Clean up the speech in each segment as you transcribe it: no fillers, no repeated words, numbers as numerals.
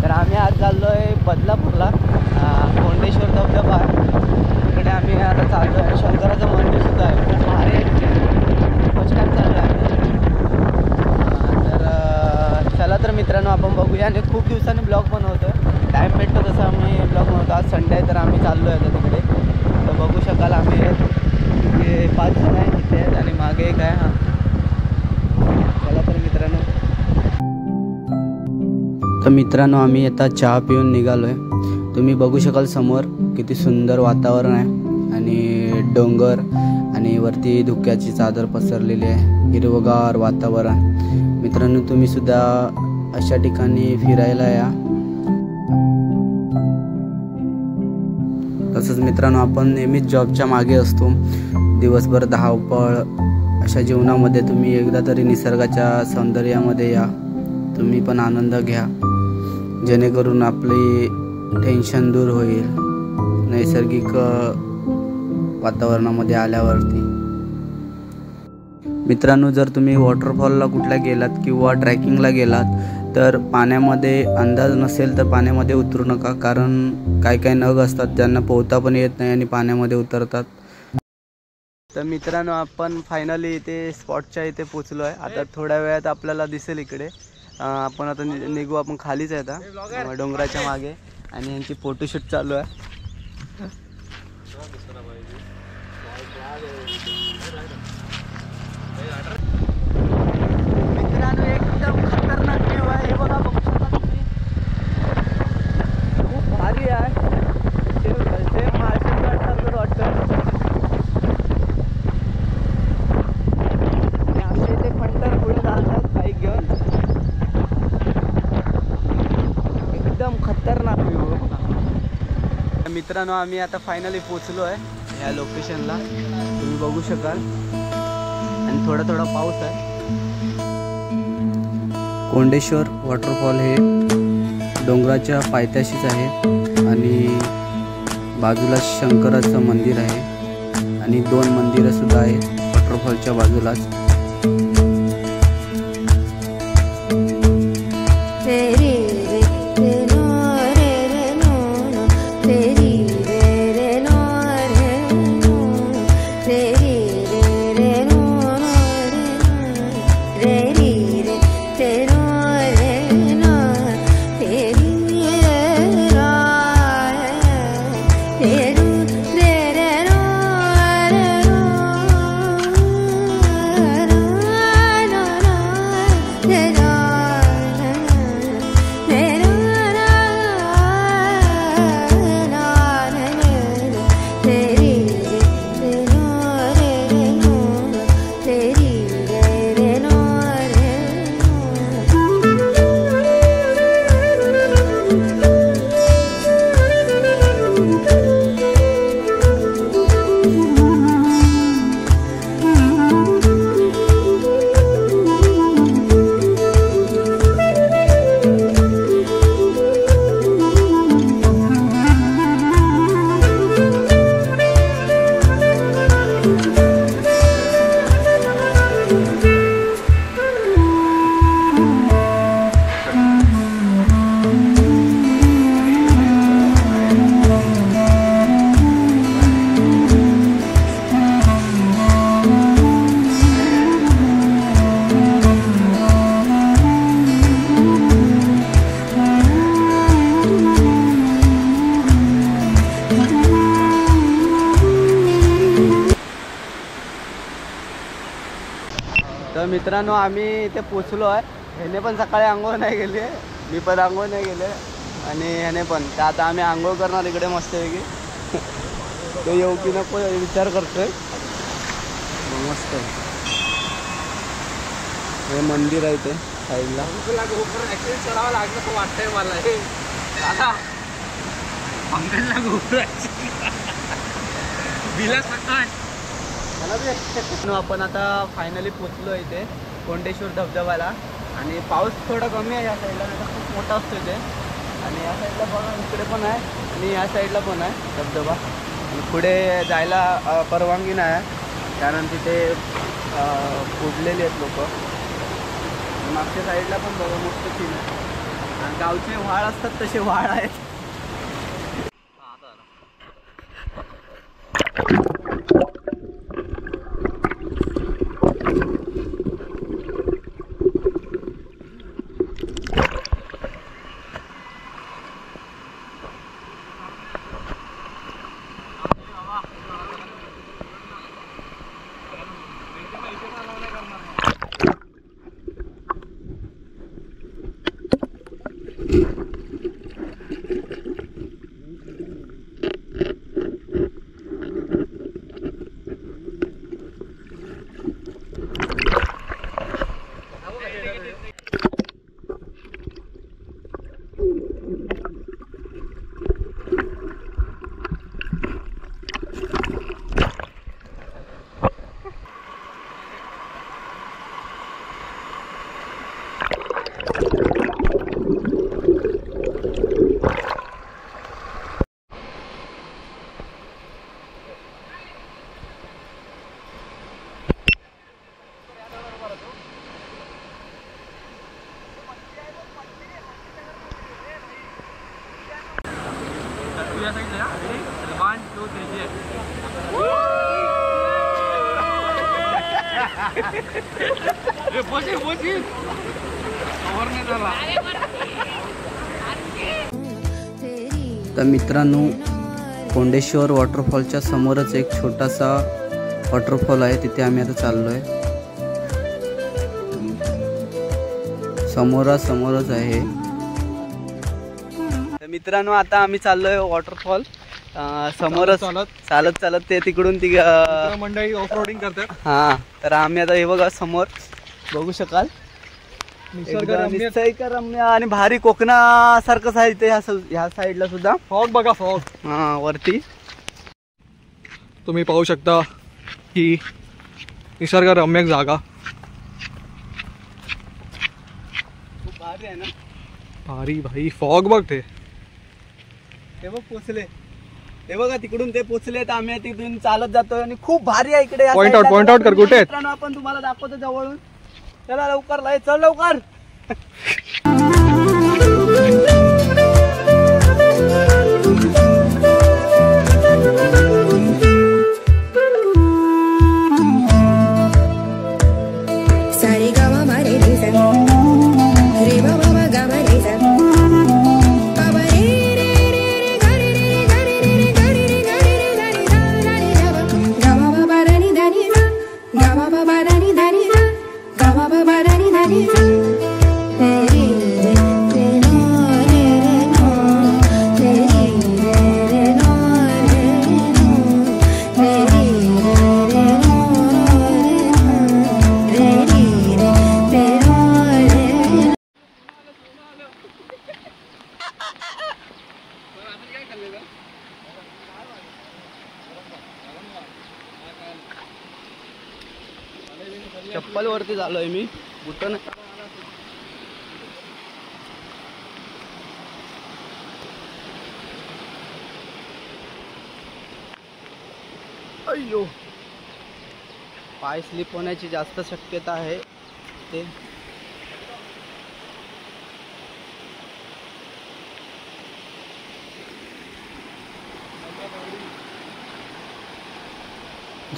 तर आम्ही आज चाललो आहे बदलापूरला, कोंडेश्वर धबधबा तिकडे आम्ही आता चाललो आहे. शंकराचं मंदिरसुद्धा आहे, खूप भारी आहे तिथे. फर्स्ट टाईम चाललो आहे आम्ही. तर चला तर मित्रांनो आपण बघूया. आणि खूप दिवसांनी ब्लॉग बनवतो, टाईम भेटतो तसं आम्ही ब्लॉग बनवतो. आज संडे आहे तर आम्ही चाललो आहे आता तिकडे. तर बघू शकाल आम्ही तिथे 5 जण आहे तिथे आहेत आणि मागे एक आहे. हां चला तर मित्रांनो. तर मित्रांनो आम्ही आता चहा पिऊन निघालो आहे. तुम्ही बघू शकाल समोर किती सुंदर वातावरण आहे आणि डोंगर आणि वरती धुक्याची चादर पसरलेली आहे, हिरवगार वातावरण. मित्रांनो तुम्ही सुद्धा अशा ठिकाणी फिरायला या. तसंच मित्रांनो आपण नेहमीच जॉबच्या मागे असतो, दिवसभर धावपळ अशा जीवनामध्ये तुम्ही एकदा तरी निसर्गाच्या सौंदर्यामध्ये या. तुम्ही पण आनंद घ्या, जेणेकरून आपली टेन्शन दूर होईल नैसर्गिक वातावरणामध्ये आल्यावरती. मित्रांनो जर तुम्ही वॉटरफॉलला कुठल्या गेलात किंवा ट्रॅकिंगला गेलात तर पाण्यामध्ये अंदाज नसेल तर पाण्यामध्ये उतरू नका, कारण काही नग असतात ज्यांना पोहता पण येत नाही आणि पाण्यामध्ये उतरतात. तर मित्रांनो आपण फायनली इथे स्पॉटच्या इथे पोचलो आहे. आता थोड्या वेळात आपल्याला दिसेल इकडे. आपण आता निघू, आपण खालीच आहे आता डोंगराच्या मागे आणि यांची फोटोशूट चालू आहे. मित्रांनो एकदम खतरनाक व्ह्यू आहे, हे बघा, बघू शकता तुम्ही. खूप भारी आहे, सेम माळशेजगडसारखं वाटतं. आणि आमच्या इथे फंटर पुढे जातात बाईक घेऊन. एकदम खतरनाक व्ह्यू. मित्रांनो आम्ही आता फायनली पोचलो आहे ह्या लोकेशनला, तुम्ही बघू शकाल. आणि थोडा थोडा पाऊस आहे. कोंडेश्वर वॉटरफॉल हे डोंगराच्या पायथ्याशीच आहे आणि बाजूला शंकराचं मंदिर आहे आणि 2 मंदिरं सुद्धा आहेत वॉटरफॉलच्या बाजूलाच. तर मित्रांनो आम्ही इथे पोचलो आहे. ह्याने पण सकाळी आंघोळ नाही गेली, मी पण आंघोळ नाही गेले आणि ह्याने पण. तर आता आम्ही आंघोळ करणार इकडे मस्त आहे की. तो येऊ की नको विचार करतोय. मस्त आहे हे मंदिर आहे ते साईडला. चढावं लागलं वाटतंय मला हे दादा. अंकलला आपण आता फायनली पोचलो इथे कोंडेश्वर धबधब्याला. आणि पाऊस थोडा कमी आहे या साईडला, नाही तर खूप मोठा असतो इथे. आणि या साईडला पण इकडे पण आहे आणि या साईडला पण आहे धबधबा. आणि पुढे जायला परवानगी नाही आहे कारण तिथे फोडलेली आहेत लोक. मागच्या साईडला पण बघा मस्त सीन आहे. गावचे व्हाळ असतात तसे व्हाळ आहेत. तर मित्रांनो, कोंडेश्वर वॉटरफॉलच्या समोरच एक छोटासा वॉटरफॉल आहे, तिथे आम्ही आता चाललो आहे. समोरासमोरच आहे. तर मित्रांनो, आता आम्ही चाललोय वॉटरफॉल समोरच चालत चालत ते तिकडून ती मंडळी ऑफरोडिंग करतात. हां, तर आम्ही आता हे बघा समोर बघू शकाल, निसर्गरम्य आणि भारी कोकणासारखंच आहे इथे ह्या साईडला सुद्धा. फॉग बघा, फॉग. हां, वरती तुम्ही पाहू शकता ही निसर्गरम्य जागा. खूप भारी आहे ना. भारी भाई, फॉग बघ ते. हे बघ पोचले, हे बघा तिकडून ते पोचले. तर आम्ही तिकडून चालत जातोय आणि खूप भारी आहे इकडे. पॉइंट आउट कर कुठे आहेत मित्रांनो, आपण तुम्हाला दाखवतो जवळून. चला लवकर, चल लवकर. चप्पल वरती झालोय मी, बुटन. अय्यो, पाय स्लिप होण्याची जास्त शक्यता आहे. ते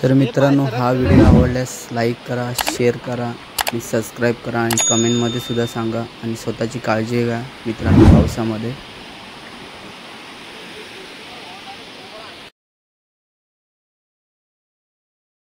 जर मित्रांनो हा व्हिडिओ आवडल्यास लाईक करा, शेअर करा आणि सबस्क्राईब करा आणि कमेंटमध्ये सुद्धा सांगा. आणि स्वतःची काळजी घ्या मित्रांनो पावसामध्ये.